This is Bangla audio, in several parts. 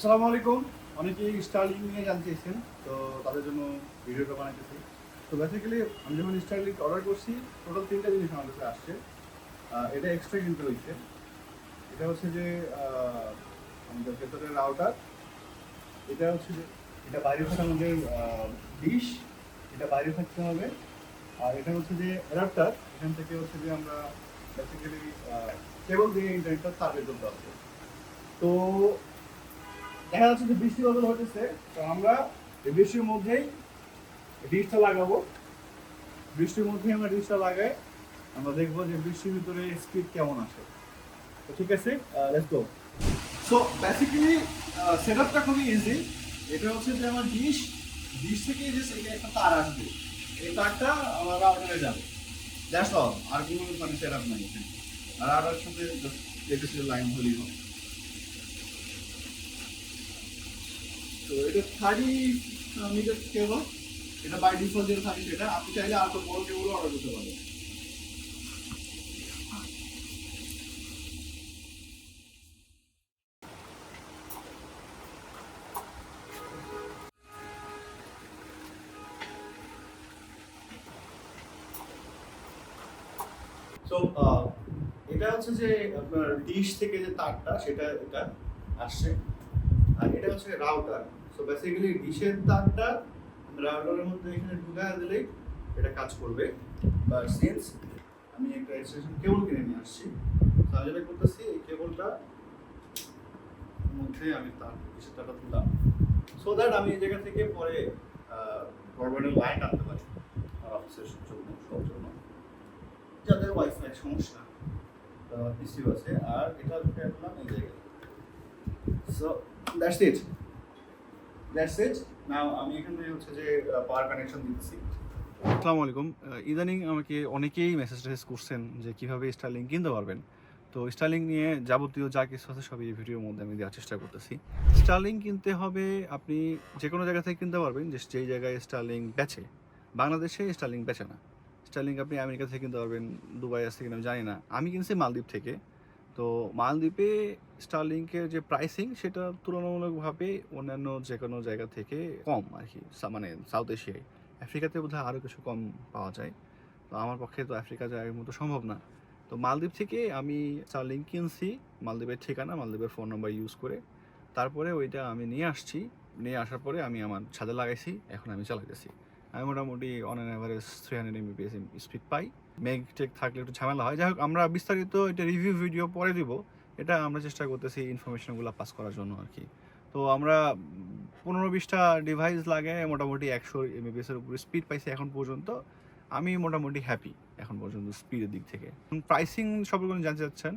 আসসালামু আলাইকুম। অনেকেই স্টারলিংক নিয়ে জানতে চেয়েছেন, তো তাদের জন্য ভিডিওটা বানাইতেছি। তো বেসিক্যালি আমি যখন স্টারলিংক অর্ডার করছি, টোটাল ৩টা জিনিস আমার কাছে আসছে। এটা এক্সট্রা কিনতে হয়েছে। এটা হচ্ছে যে আমাদের ভেতরের রাউটার, এটা হচ্ছে যে এটা বাইরে থাকে আমাদের ডিশ, এটা বাইরে থাকতে হবে। আর এটা হচ্ছে যে অ্যাডাপ্টার, এখান থেকে হচ্ছে যে আমরা বেসিক্যালি কেবল দিয়ে ইন্টারনেটটা তার বের করতে হবে। তো দেখা যাচ্ছে যে বৃষ্টি বাদল হতেছে, তো আমরা এই বৃষ্টির মধ্যেই ডিশটা লাগাবো। বৃষ্টির মধ্যেই আমরা ডিশটা লাগাই, আমরা দেখবো যে বৃষ্টির ভিতরে স্পিড কেমন আসে। তো ঠিক আছে, লেটস গো। সো বেসিক্যালি সেটআপটা খুবই ইজি। এটা হচ্ছে যে আমার ডিশ, ডিশ থেকে যে একটা তার আসবে, এই তারটা আমার রাউটারে যাবে। দ্যাটস অল, আর কোনো মানে সেটআপ নাই এখানে। আর রাউটারের সাথে ইলেকট্রিসিটি লাইন হলেই হবে। তো এটা 30 মিটার কেবল, এটা বাই ডিফল্ট যেটা থাকে সেটা। আপনি চাইলে আর তো বড় কেবল অর্ডার করতে পারবেন। সো এটা হচ্ছে যে আপনার ডিশ থেকে যে তারটা সেটা এটা আসছে, আর এটা হচ্ছে রাউটার। সো বেসিক্যালি ডিশের তারটা রাউটারের মধ্যে এখানে ঢুকায় দিলেই এটা কাজ করবে। বা সিন্স আমি একটা এক্সটেনশন কেবল কিনে নিয়ে আসছি, তো আমি যেটা করতেছি এই কেবলটা মধ্যে আমি তার ডিশের তারটা দিলাম, সো দ্যাট আমি এই জায়গা থেকে পরে ব্রডব্যান্ডের লাইন আনতে পারি আমার অফিসের জন্য, সব জন্য, যাদের ওয়াইফাই সমস্যা ইস্যু আছে। আর এটা ঢুকাই দিলাম এই জায়গায়। সো দ্যাটস ইট নাও আমি এখানে হচ্ছে যে পাওয়ার কানেকশন দিচ্ছি। আসসালামু আলাইকুম। ইদানিং আমাকে অনেকেই মেসেজ করছেন যে কিভাবে স্টারলিংক কিনতে পারবেন। তো স্টারলিংক নিয়ে যাবতীয় যা কিছু আছে সবই এই ভিডিওর মধ্যে আমি দেওয়ার চেষ্টা করতেছি। স্টারলিংক কিনতে হবে আপনি যে কোনো জায়গা থেকে কিনতে পারবেন, যে যেই জায়গায় স্টারলিংক বেচে। বাংলাদেশে স্টারলিংক বেচে না। স্টারলিংক আপনি আমেরিকা থেকে কিনতে পারবেন, দুবাই আছে কিনা আমি জানি না। আমি কিনছি মালদ্বীপ থেকে। তো মালদ্বীপে স্টারলিংকের যে প্রাইসিং সেটা তুলনামূলকভাবে অন্যান্য যে কোনো জায়গা থেকে কম আর কি, মানে সাউথ এশিয়ায়। আফ্রিকাতে বোধহয় আরও কিছু কম পাওয়া যায়। তো আমার পক্ষে তো আফ্রিকা যাওয়ার মতো সম্ভব না। তো মালদ্বীপ থেকে আমি স্টারলিংক কিনছি, মালদ্বীপের ঠিকানা, মালদ্বীপের ফোন নাম্বার ইউজ করে। তারপরে ওইটা আমি নিয়ে আসছি, নিয়ে আসার পরে আমি আমার ছাদে লাগাইছি, এখন আমি চালাইতেছি। আমি মোটামুটি on an average 300 Mbps speed পাই। মেঘ টেক থাকলে একটু ঝামেলা হয়। যাই হোক, আমরা বিস্তারিত এটা রিভিউ ভিডিও পরে দিব। এটা আমরা চেষ্টা করতেছি ইনফরমেশনগুলো পাস করার জন্য আর কি। তো আমরা 15-20টা ডিভাইস লাগে, মোটামুটি 100 Mbps এর উপরে স্পিড পাইছি এখন পর্যন্ত। আমি মোটামুটি হ্যাপি এখন পর্যন্ত স্পিডের দিক থেকে। প্রাইসিং সম্পর্কে জানতে চাচ্ছেন,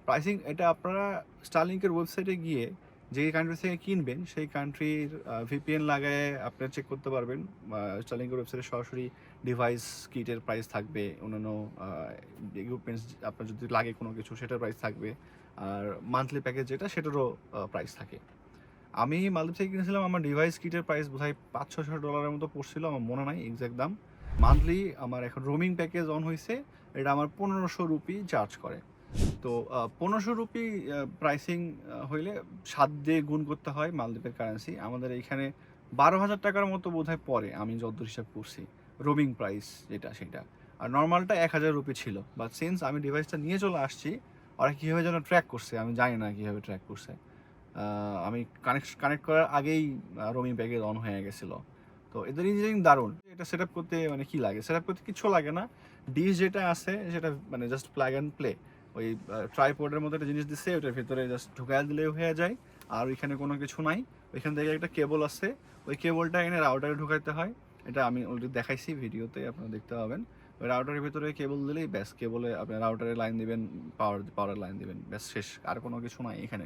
প্রাইসিং এটা আপনারা স্টারলিংকের ওয়েবসাইটে গিয়ে যে কান্ট্রি থেকে কিনবেন সেই কান্ট্রির ভিপিএন লাগায় আপনারা চেক করতে পারবেন। স্টারলিংকের ওয়েবসাইটে সরাসরি ডিভাইস কিটের প্রাইস থাকবে, অন্যান্য ইকুইপমেন্টস আপনার যদি লাগে কোনো কিছু সেটার প্রাইস থাকবে, আর মান্থলি প্যাকেজ যেটা সেটারও প্রাইস থাকে। আমি মালদ্বীপ থেকে কিনেছিলাম, আমার ডিভাইস কিটের প্রাইস বোধহয় $500-600 মতো পড়ছিল, আমার মনে নাই এক্স্যাক্ট দাম। মান্থলি আমার এখন রোমিং প্যাকেজ অন হয়েছে, এটা আমার 1500 রুপি চার্জ করে। তো 1500 রুপি প্রাইসিং হইলে 7 দিয়ে গুণ করতে হয় মালদ্বীপের কারেন্সি। আমাদের এইখানে 12,000 টাকার মতো বোধহয় পড়ে, আমি যতদূর হিসাব করছি রোমিং প্রাইস যেটা সেটা। আর নর্মালটা 1000 রুপি ছিল, বাট সিন্স আমি ডিভাইসটা নিয়ে চলে আসছি, ওরা কীভাবে যেন ট্র্যাক করছে, আমি জানি না কীভাবে ট্র্যাক করছে। আমি কানেক্ট করার আগেই রোমিং প্যাকেজ অন হয়ে গেছিলো। তো এদের ইঞ্জিনিয়ারিং দারুণ। এটা সেট আপ করতে মানে কি লাগে, সেট আপ করতে কিছু লাগে না। ডিশ যেটা আছে সেটা মানে জাস্ট প্লাগ অ্যান্ড প্লে। ওই ট্রাইপডের মতো একটা জিনিস দিচ্ছে, ওটার ভিতরে জাস্ট ঢুকায় দিলেও হয়ে যায়। আর ওইখানে কোনো কিছু নাই, ওইখান থেকে একটা কেবল আছে, ওই কেবলটা এনে রাউটারে ঢুকাইতে হয়। এটা আমি অলরেডি দেখাইছি ভিডিওতে, আপনারা দেখতে পাবেন। ওই রাউটারের ভিতরে কেবল দিলেই ব্যাস, কেবলে আপনি রাউটারে লাইন দিবেন, পাওয়ারের লাইন দিবেন, ব্যাস শেষ, আর কোনো কিছু নাই এখানে।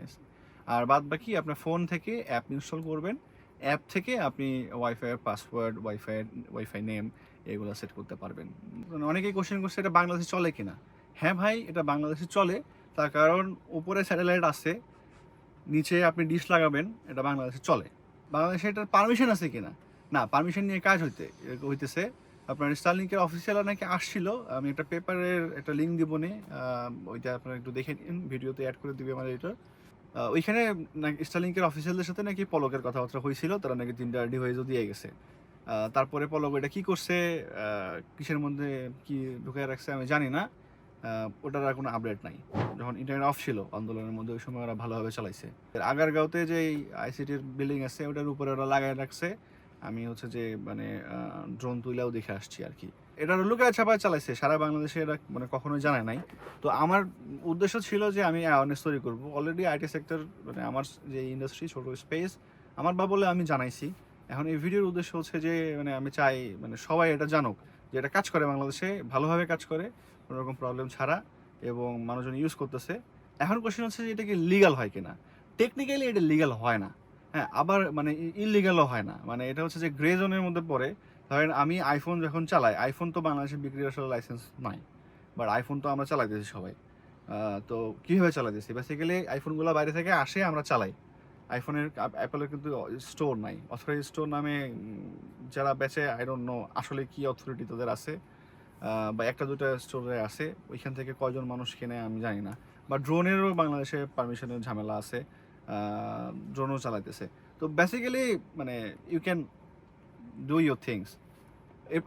আর বাদ বাকি আপনার ফোন থেকে অ্যাপ ইনস্টল করবেন, অ্যাপ থেকে আপনি ওয়াইফাইয়ের পাসওয়ার্ড, ওয়াইফাই নেম এগুলো সেট করতে পারবেন। অনেকেই কোশ্চেন করছে এটা বাংলাদেশে চলে কিনা। হ্যাঁ ভাই, এটা বাংলাদেশে চলে, তার কারণ উপরে স্যাটেলাইট আছে, নিচে আপনি ডিশ লাগাবেন, এটা বাংলাদেশে চলে। বাংলাদেশে এটার পারমিশন আছে কিনা, না, পারমিশন নিয়ে কাজ হইতেছে। আপনার স্টারলিংকের অফিসিয়াল নাকি আসছিল, আমি একটা পেপারের একটা লিঙ্ক দিব নে, ওইটা আপনারা একটু দেখে নিন, ভিডিওতে অ্যাড করে দিবে আমার এটা। ওইখানে নাকি স্টারলিংকের অফিসিয়ালদের সাথে নাকি পলকের কথাবার্তা হয়েছিল, তারা নাকি 3টা ডিভাইসও দিয়ে গেছে। তারপরে পলক এটা কী করছে, কিসের মধ্যে কি ঢুকায় রাখছে আমি জানি না। ওটার আর কোনো আপডেট নাই। যখন ইন্টারনেট অফ ছিল আন্দোলনের মধ্যে, ওই সময় ওরা ভালোভাবে চালাইছে। আগারগাঁওতে যে আইসিটির বিল্ডিং আছে ওটার উপরে ওরা লাগাই রাখছে। আমি হচ্ছে যে মানে ড্রোন তুইলাও দেখে আসছি আর কি। এটা লুকায় ছাপায় চালাইছে, সারা বাংলাদেশে এটা মানে কখনোই জানায় নাই। তো আমার উদ্দেশ্য ছিল যে আমি অ্যাওয়ারনেস তৈরি করবো। অলরেডি আইটি সেক্টর মানে আমার যে ইন্ডাস্ট্রি, ছোট স্পেস আমার বা বলে আমি জানাইছি। এখন এই ভিডিওর উদ্দেশ্য হচ্ছে যে মানে আমি চাই মানে সবাই এটা জানুক যে এটা কাজ করে বাংলাদেশে, ভালোভাবে কাজ করে, কোনো রকম প্রবলেম ছাড়া, এবং মানুষজন ইউজ করতেছে। এখন কোশ্চেন হচ্ছে যে এটা কি লিগাল হয় কিনা। টেকনিক্যালি এটা লিগাল হয় না, হ্যাঁ, আবার মানে ইললিগালও হয় না, মানে এটা হচ্ছে যে গ্রে জোনের মধ্যে পড়ে। ধরেন আমি আইফোন যখন চালাই, আইফোন তো বাংলাদেশে বিক্রির আসলে লাইসেন্স নাই, বাট আইফোন তো আমরা চালাইতেছি সবাই। তো কীভাবে চালাইতেছি, বেসিক্যালি আইফোনগুলো বাইরে থেকে আসে, আমরা চালাই। আইফোনের অ্যাপেলের কিন্তু স্টোর নাই, অথরাইজ স্টোর নামে যারা বেচে, আই ডোন্ট নো আসলে কি অথরিটি তাদের আছে, বা একটা দুটা স্টোরে আছে, ওইখান থেকে কয়জন মানুষ কেনে আমি জানি না। বা ড্রোনেরও বাংলাদেশে পারমিশনের ঝামেলা আছে, ড্রোনও চালাইতেছে। তো বেসিক্যালি মানে you can do your things.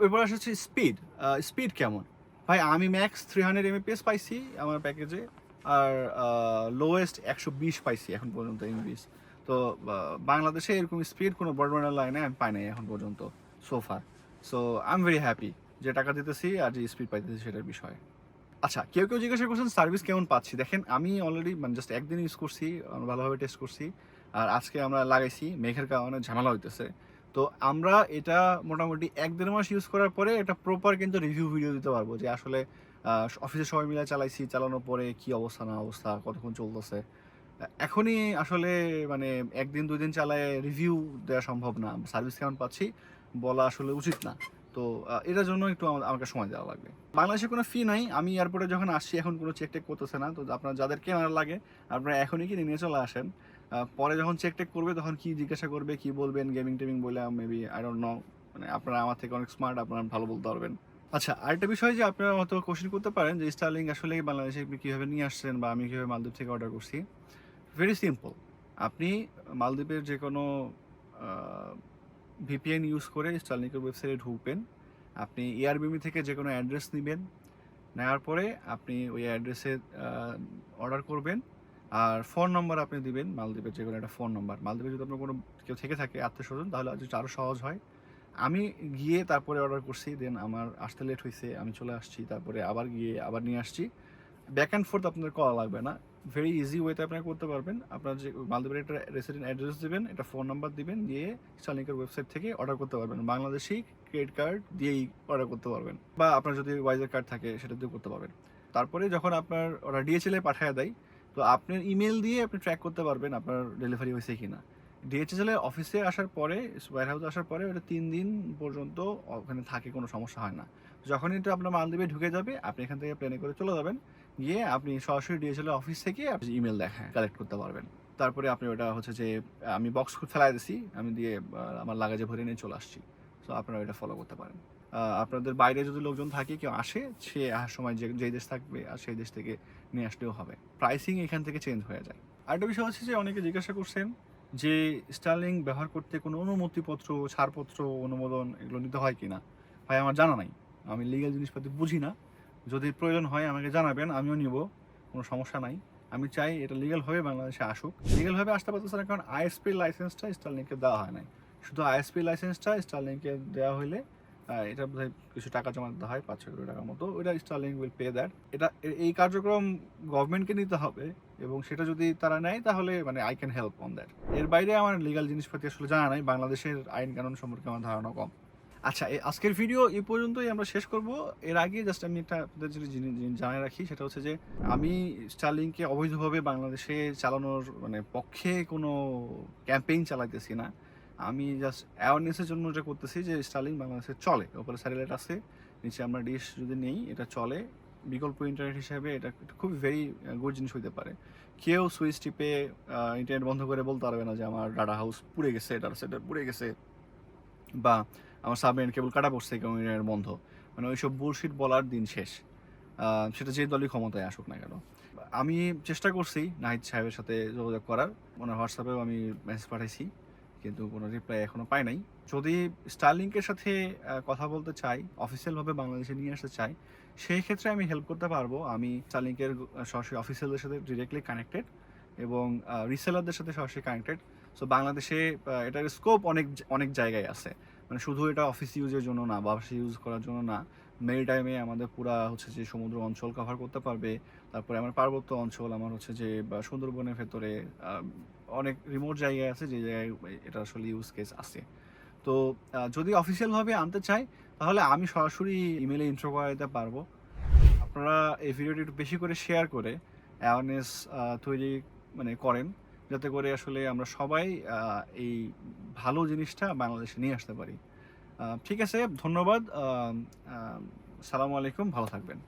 এরপর আসছে স্পিড। স্পিড কেমন ভাই, আমি ম্যাক্স 300 mbps পাইছি আমার প্যাকেজে, আর লোয়েস্ট 120 পাইছি এখন পর্যন্ত এমবিএস। তো বাংলাদেশে এরকম স্পিড কোনো ব্রডব্যান্ড লাইনে আমি পাই নাই এখন পর্যন্ত সোফার। So I am very happy যে টাকা দিতেছি আর যে স্পিড পাইতেছি সেটার বিষয়ে। আচ্ছা, কেউ কেউ জিজ্ঞাসা করছেন সার্ভিস কেমন পাচ্ছি। দেখেন আমি অলরেডি মানে জাস্ট একদিন ইউজ করছি, ভালোভাবে টেস্ট করছি, আর আজকে আমরা লাগাইছি, মেঘের কারণে ঝামেলা হইতেছে। তো আমরা এটা মোটামুটি 1-1.5 মাস ইউজ করার পরে এটা প্রপার কিন্তু রিভিউ ভিডিও দিতে পারবো যে আসলে অফিসে সবাই মিলে চালাইছি, চালানোর পরে কি অবস্থা না অবস্থা, কতক্ষণ চলতেছে। এখনই আসলে মানে 1-2 দিন চালায় রিভিউ দেওয়া সম্ভব না, সার্ভিস কেমন পাচ্ছি বলা আসলে উচিত না। তো এটার জন্য একটু আমাকে সময় দেওয়া লাগবে। বাংলাদেশে কোনো ফি নাই, আমি এয়ারপোর্টে যখন আসছি এখন কোনো চেক টেক করতেছে না। তো আপনার যাদের কেনার লাগে আপনারা এখনই কিনে নিয়ে চলে আসেন। পরে যখন চেক টেক করবে তখন কি জিজ্ঞাসা করবে, কি বলবেন, গেমিং টেমিং বলে মেবি আই ডোন্ট নো, মানে আপনারা আমার থেকে অনেক স্মার্ট, আপনারা ভালো বলতে পারবেন। আচ্ছা, আরেকটা বিষয় যে আপনারা হয়তো কোশ্চেন করতে পারেন যে স্টারলিংক আসলে বাংলাদেশে আপনি কীভাবে নিয়ে আসছেন, বা আমি কীভাবে মালদ্বীপ থেকে অর্ডার করছি। Very simple. আপনি মালদ্বীপের যে কোনো ভিপিএন ইউজ করে স্টারলিংকের ওয়েবসাইটে ঢুকবেন। আপনি এয়ারবিএনবি থেকে যে কোনো অ্যাড্রেস নেবেন, নেওয়ার পরে আপনি ওই অ্যাড্রেসে অর্ডার করবেন, আর ফোন নম্বর আপনি দিবেন মালদ্বীপের যে কোনো একটা ফোন নম্বর। মালদ্বীপে যদি আপনার কোনো কেউ থেকে থাকে আত্মীয়স্বজন, তাহলে আরও সহজ হয়। আমি গিয়ে তারপরে অর্ডার করছি, দেন আমার আসতে লেট হয়েছে, আমি চলে আসছি, তারপরে আবার গিয়ে আবার নিয়ে আসছি। ব্যাক অ্যান্ড ফোর্থ আপনাদের করা লাগবে না, ভেরি ইজি ওয়েতে আপনারা করতে পারবেন। আপনার যে মালদ্বীপের একটা রেসিডেন্ট অ্যাড্রেস দেবেন, একটা ফোন নাম্বার দিবেন, দিয়ে স্টারলিংকের ওয়েবসাইট থেকে অর্ডার করতে পারবেন। বাংলাদেশি ক্রেডিট কার্ড দিয়েই অর্ডার করতে পারবেন, বা আপনার যদি ওয়াইজার কার্ড থাকে সেটা দিয়ে করতে পারবেন। তারপরে যখন আপনার ওরা ডিএচএলে পাঠিয়ে দেয়, তো আপনার ইমেল দিয়ে আপনি ট্র্যাক করতে পারবেন আপনার ডেলিভারি হয়েছে কি না। ডিএচএল অফিসে আসার পরে, ওয়্যার হাউসে আসার পরে ওটা 3 দিন পর্যন্ত ওখানে থাকে, কোনো সমস্যা হয় না। যখন এটা আপনার মালদ্বীপে ঢুকে যাবে, আপনি এখান থেকে প্লেনে করে চলে যাবেন, গিয়ে আপনি সরাসরি ডিএচএল অফিস থেকে আপনি ইমেল দেখা কালেক্ট করতে পারবেন। তারপরে আপনি ওটা হচ্ছে যে আমি বক্স ফেলাই দিছি, আমি দিয়ে আমার লাগাজে ভরে নিয়ে চলে আসছি। সো আপনারা এটা ফলো করতে পারেন। আপনাদের বাইরে যদি লোকজন থাকে, কেউ আসে, সে আসার সময় যেই দেশ থাকবে আর সেই দেশ থেকে নিয়ে আসলেও হবে। প্রাইসিং এখান থেকে চেঞ্জ হয়ে যায়। আরেকটা বিষয় হচ্ছে যে অনেকে জিজ্ঞাসা করছেন যে স্টারলিংক ব্যবহার করতে কোনো অনুমতিপত্র, ছাড়পত্র, অনুমোদন এগুলো নিতে হয় কি না। ভাই আমার জানা নাই, আমি লিগ্যাল জিনিসপাতি বুঝি না। যদি প্রয়োজন হয় আমাকে জানাবেন, আমিও নিব, কোনো সমস্যা নাই। আমি চাই এটা লিগ্যালভাবে বাংলাদেশে আসুক। লিগ্যালভাবে আসতে পারতেছে না কারণ আইএসপি লাইসেন্সটা স্টারলিংকে দেওয়া হয় নাই। শুধু আইএসপি লাইসেন্সটা স্টারলিংকে দেওয়া হলে এটা বোধহয় কিছু টাকা জমা দিতে হয়, 500 কোটি টাকার মতো। ওইটা স্টারলিংক উইল পে দ্যাট। এই কার্যক্রম গভর্নমেন্টকে নিতে হবে, এবং সেটা যদি তারা নেয় তাহলে মানে I can help on that. এর বাইরে আমার লিগ্যাল জিনিসপাতি আসলে জানা নাই, বাংলাদেশের আইন কানুন সম্পর্কে আমার ধারণা কম। আচ্ছা, আজকের ভিডিও এই পর্যন্তই আমরা শেষ করব। এর আগে জাস্ট আমি একটা আপনাদের যদি জানিয়ে রাখি, সেটা হচ্ছে যে আমি স্টারলিংকে অবৈধভাবে বাংলাদেশে চালানোর মানে পক্ষে কোনো ক্যাম্পেইন চালাইতেছি না। আমি জাস্ট অ্যাওয়ারনেসের জন্য যেটা করতেছি যে স্টারলিংক বাংলাদেশে চলে, ওপরে স্যাটেলাইট আছে, নিচে আমরা ডিশ যদি নেই, এটা চলে। বিকল্প ইন্টারনেট হিসেবে এটা খুব ভেরি গুড জিনিস হইতে পারে। কেউ সুইচ টিপে ইন্টারনেট বন্ধ করে বলতে পারবে না যে আমার ডাটা হাউস পুড়ে গেছে, ডাটা সেন্টার পুড়ে গেছে, বা আমার সাবমেরিন কেবল কাটা পড়ছে কেউ ইন্টারনেট বন্ধ। মানে ওইসব বুলশিট বলার দিন শেষ, সেটা যে দলই ক্ষমতায় আসুক না কেন। আমি চেষ্টা করছি নাহিদ সাহেবের সাথে যোগাযোগ করার, ওনার হোয়াটসঅ্যাপেও আমি মেসেজ পাঠাইছি, কিন্তু কোনো রিপ্লাই এখনও পাই নাই। যদি স্টারলিংকের সাথে কথা বলতে চাই, অফিসিয়ালভাবে বাংলাদেশে নিয়ে আসতে চাই, সেই ক্ষেত্রে আমি হেল্প করতে পারবো। আমি স্টারলিংকের সরাসরি অফিসিয়ালদের সাথে ডিরেক্টলি কানেক্টেড এবং রিসেলারদের সাথে সরাসরি কানেক্টেড। সো বাংলাদেশে এটার স্কোপ অনেক অনেক জায়গায় আছে, মানে শুধু এটা অফিস ইউজের জন্য না বা বাসা ইউজ করার জন্য না, মেরি টাইমে আমাদের পুরা হচ্ছে যে সমুদ্র অঞ্চল কভার করতে পারবে। তারপরে আমার পার্বত্য অঞ্চল, আমার হচ্ছে যে বা সুন্দরবনের ভেতরে অনেক রিমোট জায়গায় আছে যে জায়গায় এটা আসলে ইউজ কেস আছে। তো যদি অফিসিয়ালভাবে আনতে চাই তাহলে আমি সরাসরি ইমেলে ইন্ট্রো করে দিতে পারবো। আপনারা এই ভিডিওটি একটু বেশি করে শেয়ার করে অ্যাওয়ারনেস তৈরি মানে করেন, যাতে করে আসলে আমরা সবাই এই ভালো জিনিসটা বাংলাদেশে নিয়ে আসতে পারি। ঠিক আছে, ধন্যবাদ। সালামু আলাইকুম, ভালো থাকবেন।